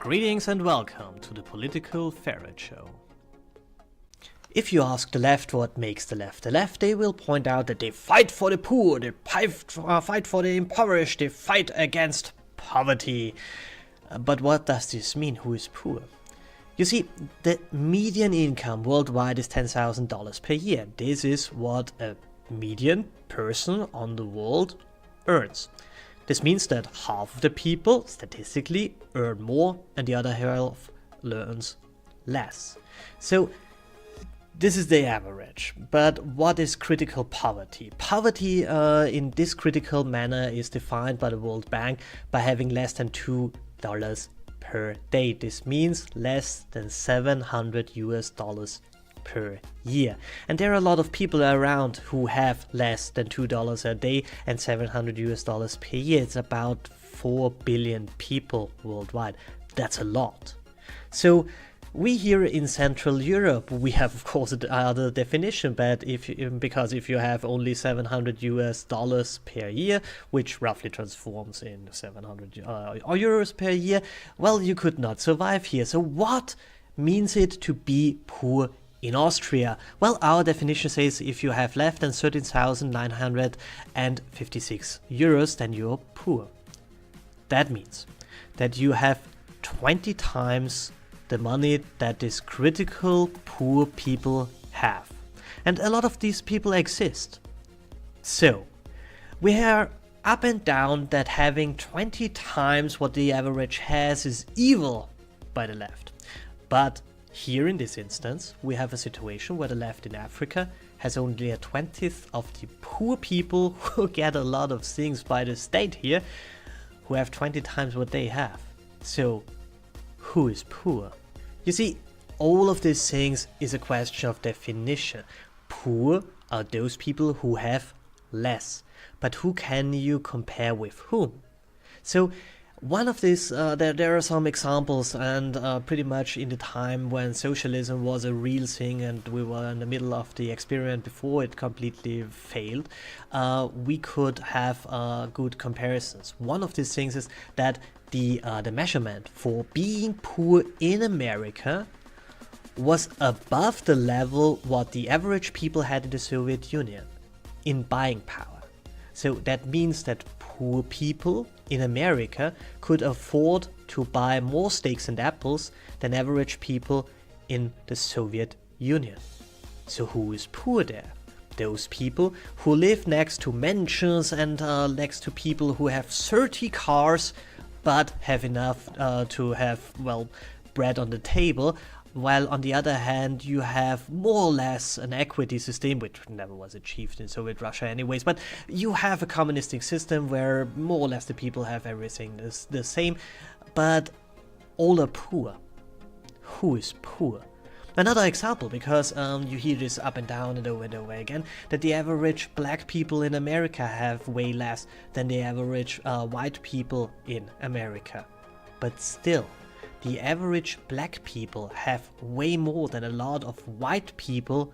Greetings and welcome to the Political Ferret Show. If you ask the left what makes the left, they will point out that they fight for the poor, they fight for the impoverished, they fight against poverty. But what does this mean? Who is poor? You see, the median income worldwide is $10,000 per year. This is what a median person on the world earns. This means that half of the people, statistically, earn more and the other half earns less. So this is the average. But what is critical poverty? Poverty in this critical manner is defined by the World Bank by having less than $2 per day. This means less than $700 per year. And there are a lot of people around who have less than $2 a day and $700 per year. It's about 4 billion people worldwide. That's a lot. So we here in Central Europe, we have of course another definition, but because if you have only $700 per year, which roughly transforms in 700 euros per year, well, you could not survive here. So what means it to be poor in Austria? Well, our definition says if you have less than 13,956 euros, then you're poor. That means that you have 20 times the money that these critical poor people have. And a lot of these people exist. So, we are up and down that having 20 times what the average has is evil by the left. But here in this instance, we have a situation where the left in Africa has only a 20th of the poor people who get a lot of things by the state here, who have 20 times what they have. So, who is poor? You see, all of these things is a question of definition. Poor are those people who have less. But who can you compare with whom? So, one of these, there are some examples, and pretty much in the time when socialism was a real thing and we were in the middle of the experiment before it completely failed, we could have good comparisons. One of these things is that the measurement for being poor in America was above the level what the average people had in the Soviet Union in buying power. So that means that poor people in America could afford to buy more steaks and apples than average people in the Soviet Union. So who is poor there? Those people who live next to mansions and next to people who have 30 cars but have enough to have, well, bread on the table, while on the other hand you have more or less an equity system, which never was achieved in Soviet Russia anyways, but you have a communistic system where more or less the people have everything the same, but all are poor. Who is poor? Another example, because you hear this up and down and over again, that the average black people in America have way less than the average white people in America. But still, the average black people have way more than a lot of white people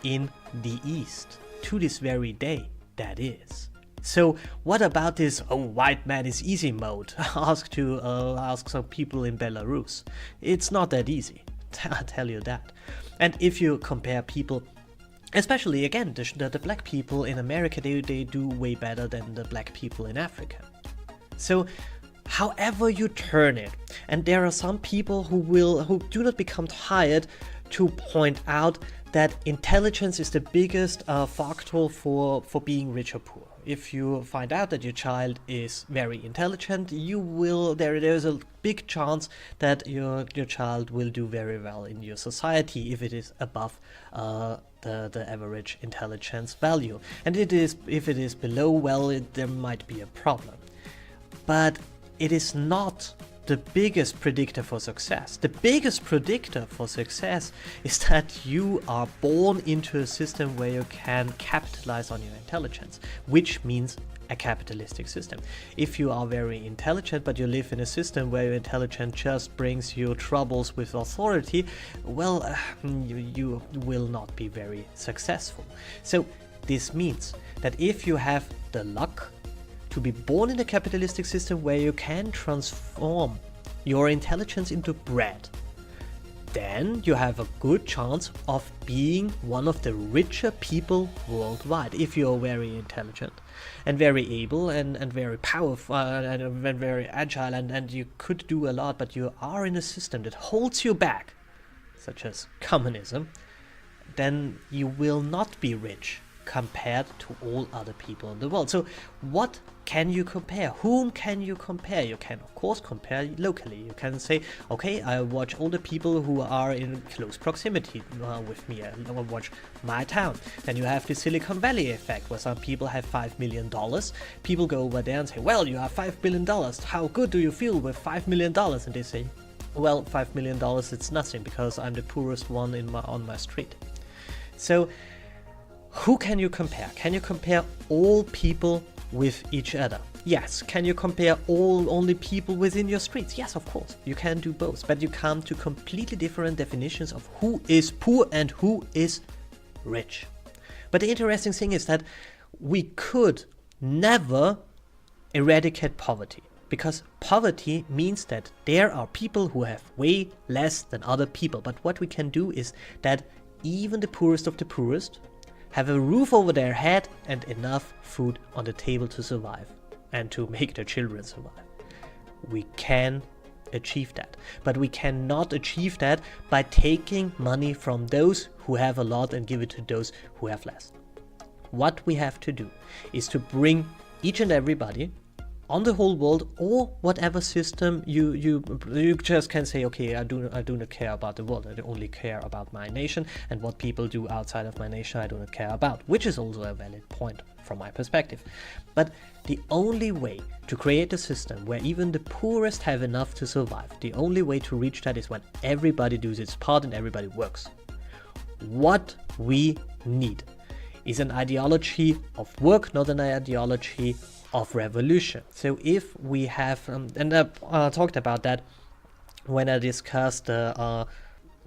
in the East. To this very day, that is. So what about this white man is easy mode? Ask some people in Belarus. It's not that easy. I'll tell you that. And if you compare people, especially again the black people in America, they do way better than the black people in Africa. So however you turn it, and there are some people who do not become tired to point out that intelligence is the biggest factor for being rich or poor. If you find out that your child is very intelligent, there's a big chance that your child will do very well in your society if it is above the average intelligence value. And if it is below, well, there might be a problem. But it is not the biggest predictor for success. The biggest predictor for success is that you are born into a system where you can capitalize on your intelligence, which means a capitalistic system. If you are very intelligent but you live in a system where your intelligence just brings you troubles with authority, well, you will not be very successful. So this means that if you have the luck to be born in a capitalistic system where you can transform your intelligence into bread, then you have a good chance of being one of the richer people worldwide if you're very intelligent and very able and very powerful and very agile and you could do a lot, but you are in a system that holds you back, such as communism, then you will not be rich compared to all other people in the world. So what can you compare? Whom can you compare? You can of course compare locally. You can say, okay, I watch all the people who are in close proximity with me. I watch my town. Then you have the Silicon Valley effect, where some people have $5 million. People go over there and say, well, you have $5 billion. How good do you feel with $5 million? And they say, well, $5 million, it's nothing because I'm the poorest one on my street. So who can you compare? Can you compare all people with each other? Yes. Can you compare only people within your streets? Yes, of course. You can do both, but you come to completely different definitions of who is poor and who is rich. But the interesting thing is that we could never eradicate poverty, because poverty means that there are people who have way less than other people. But what we can do is that even the poorest of the poorest have a roof over their head and enough food on the table to survive and to make their children survive. We can achieve that, but we cannot achieve that by taking money from those who have a lot and give it to those who have less. What we have to do is to bring each and everybody on the whole world, or whatever system you just can say, okay, I do not care about the world, I only care about my nation, and what people do outside of my nation I do not care about, which is also a valid point from my perspective. But the only way to create a system where even the poorest have enough to survive, the only way to reach that is when everybody does its part and everybody works. What we need is an ideology of work, not an ideology of revolution. So if we have, and I talked about that when I discussed the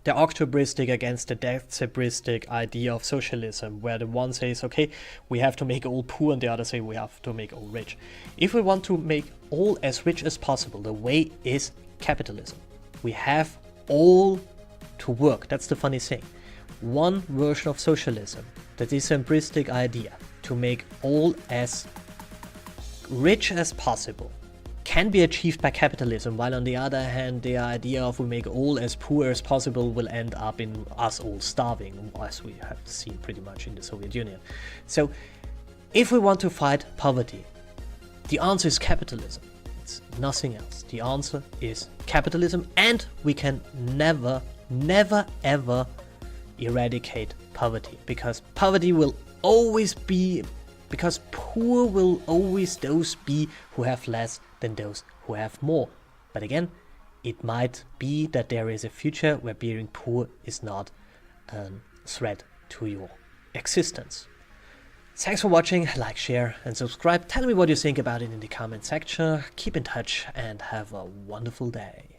octobristic against the decembristic idea of socialism, where the one says, okay, we have to make all poor, and the other say we have to make all rich. If we want to make all as rich as possible, the way is capitalism. We have all to work. That's the funny thing. One version of socialism, the decembristic idea, to make all as rich as possible, can be achieved by capitalism, while on the other hand the idea of we make all as poor as possible will end up in us all starving, as we have seen pretty much in the Soviet Union. So if we want to fight poverty, the answer is capitalism. It's nothing else. The answer is capitalism, and we can never ever eradicate poverty, because poverty will always be, because poor will always those be who have less than those who have more. But again, it might be that there is a future where being poor is not a threat to your existence. Thanks for watching. Like, share and subscribe. Tell me what you think about it in the comment section. Keep in touch and have a wonderful day.